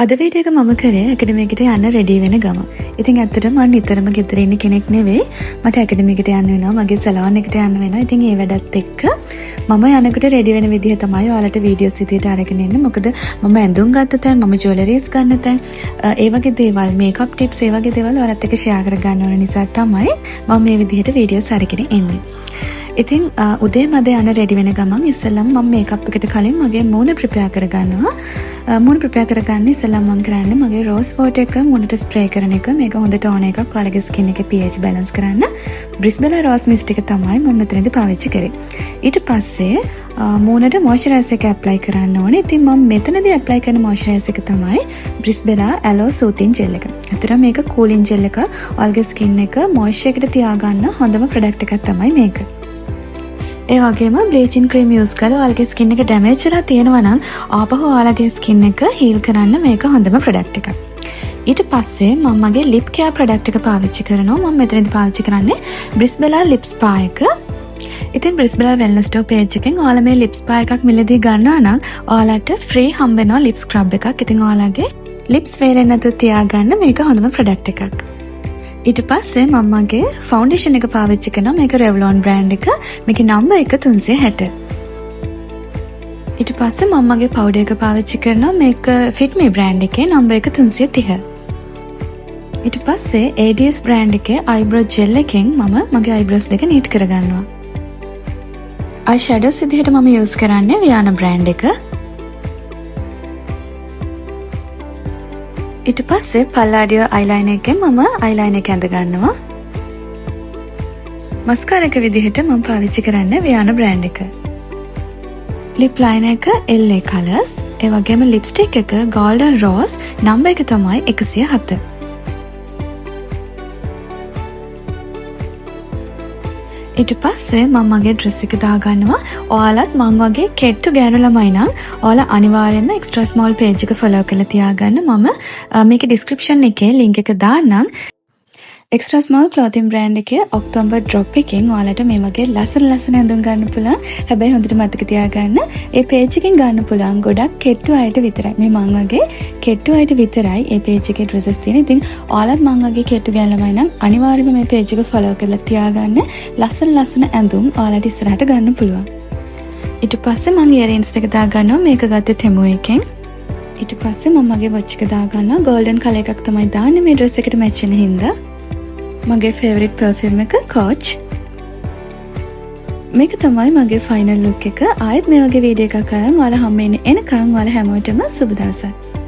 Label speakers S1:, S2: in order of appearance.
S1: අද වීඩියෝ එක මම කරේ ඇකඩමි එකට යන්න රෙඩි වෙන ගම. ඉතින් ඇත්තටම මම නිතරම ගෙදර ඉන්න කෙනෙක් නෙවෙයි. මට ඇකඩමි එකට යන්න වෙනවා, මගේ සලෝන් එකට යන්න වෙනවා. ඉතින් ඒ වැඩත් එක්ක මම යනකොට රෙඩි වෙන විදිහ තමයි ඔයාලට වීඩියෝස් විදියට අරගෙන එන්නේ. මොකද මම ඇඳුම් ගත්ත තැන්, මම ජුවලරිස් ගන්න තැන්, ඒ වගේ දේවල්, මේකප් ටිප්ස්, ඒ වගේ දේවල් ඔයාලත් එක්ක ෂෙයා කර ගන්න ඕන නිසා තමයි මම මේ විදිහට වීඩියෝස් අරගෙන එන්නේ. ඉතින් උදේ මද යන රෙඩි වෙන ගමන් ඉස්සෙල්ලාම මම මේකප් එකට කලින් මගේ මූණ ප්‍රිපෙයාර් කරගන්නවා. මූණ ප්‍රිපෙයාර් කරගන්න ඉස්සෙල්ලාම මම කරන්නේ මගේ රෝස් වෝටර් එක මූණට ස්ප්‍රේ කරන එක. මේක හොඳට ඕන එකක්. ඔයාලගේ ස්කින් එකේ pH බැලන්ස් කරන්න. බ්‍රිස්බෙලා රෝස් මිස්ට් එක තමයි මම මෙතනදී පාවිච්චි කරේ. ඊට පස්සේ මූණට මොයිස්චරයිසර් එක ඇප්ලයි කරන්න ඕනේ. ඉතින් මම මෙතනදී ඇප්ලයි කරන මොයිස්චරයිසර් එක තමයි බ්‍රිස්බෙලා ඇලෝ සූතින් ජෙල් එක. අතට මේක කූලින් ජෙල් එක. ඔයාලගේ ස්කින් එක මොයිස්චර් එකට තියාගන්න හොඳම ප්‍රොඩක්ට් එකක් තමයි මේක. ඒ වගේම බ්ලීචින් ක්‍රීම් යූස් කරලා ඔයාලගේ ස්කින් එක ඩැමේජ් වෙලා තියෙනවා නම් ආපහු ඔයාලගේ ස්කින් එක හීල් කරන්න මේක හොඳම ප්‍රොඩක්ට් එකක්. ඊට පස්සේ මම මගේ ලිප් කෙයාර් ප්‍රොඩක්ට් එක පාවිච්චි කරනවා. මම මෙතනදී පාවිච්චි කරන්නේ බ්‍රිස්බෙලා ලිප් ස්පා එක. ඉතින් බ්‍රිස්බෙලා වෙල්නස් ටෝ පේජ් එකෙන් ඔයාලා මේ ලිප් ස්පා එකක් මිලදී ගන්නවා නම් ඔයාලට ෆ්‍රී හම්බ වෙනවා ලිප් ස්ක්‍රබ් එකක්. ඉතින් ඔයාලගේ ලිප්ස් වේලෙන්නේ නැතුව තියාගන්න මේක හොඳම ප්‍රොඩක්ට් එකක්. ඊට පස්සේ මම මගේ ෆවුන්ඩේෂන් එක පාවිච්චි කරනවා. මේක Revlon බ්‍රෑන්ඩ් එක. මේකේ නම්බර් එක 360. ඊට පස්සේ මම මගේ පවුඩර් එක පාවිච්චි කරනවා. මේක Fit Me බ්‍රෑන්ඩ් එකේ නම්බර් එක 330. ඊට පස්සේ ADS බ්‍රෑන්ඩ් එකේ eyebrow gel එකෙන් මම මගේ eyebrows දෙක නීට් කරගන්නවා. අයි ෂැඩෝස් විදිහට මම යූස් කරන්නේ Viana බ්‍රෑන්ඩ් එක. ඊට පස්සේ පල්ලාඩියෝ අයිලයිනර් එකෙන් මම අයිලයිනර් එක ඇඳ ගන්නවා. මස්කාරා එක විදිහට මම පාවිච්චි කරන්නේ Viana බ්‍රෑන්ඩ් එක. ලිප් ලයිනර් එක LA Colors. ඒ වගේම ලිප්ස්ටික් එක Golden Rose නම්බර් එක තමයි 107. ඊට පස්සේ මම මගේ ඩ්‍රෙස් එක දාගන්නවා. ඔයාලත් මං වගේ කෙට්ටු ගෑනු ළමයි නම් ඔයාලා අනිවාර්යෙන්ම එක්ස්ට්‍රා ස්මෝල් පේජ් එක ෆලෝ කරලා තියාගන්න. මම මේකේ ඩිස්ක්‍රිප්ෂන් එකේ ලින්ක් එක දාන්නම්. එක්ස්ට්‍රා ස්මෝල් ක්ලෝතින් බ්‍රෑන්ඩ් එකේ ඔක්තෝබර් ඩ්‍රොප් එකෙන් ඔයාලට මේ වගේ ලස්සන ඇඳුම් ගන්න පුළුවන්. හැබැයි හොඳට මතක තියාගන්න ඒ පේජ් එකෙන් ගන්න පුළුවන් ගොඩක් කෙට්ටු අයට විතරයි. මේ මං වගේ කෙට්ටු අයට විතරයි ඒ පේජ් එකේ ඩ්‍රෙසස් තියෙන. ඉතින් ඔයාලත් මං වගේ කෙට්ටු ගෑනු ළමයි නම් අනිවාර්යයෙන්ම මේ පේජ් එක ෆලෝ කරලා තියාගන්න. ලස්සන ඇඳුම් ඔයාලට ඉස්සරහට ගන්න පුළුවන්. ඊට පස්සේ මම ඉයරින්ග්ස් එක දාගන්නවා. මේක ගත්තේ Temu එකෙන්. ඊට පස්සේ මම මගේ වොච් එක දාගන්නවා. ගෝල්ඩන් කලර් එකක් තමයි දාන්නේ මේ ඩ්‍රෙස් එකට මැච් වෙන හින්දා. මගේ ෆේවරිට් පර්ෆියුම් එක Coach. මේක තමයි මගේ ෆයිනල් ලුක් එක. ආයෙත් මේ වගේ වීඩියෝ එකක් අරන් ඔයාලා හැම වෙලේම එනකන් ඔයාලා හැමෝටම සුබ දවසක්.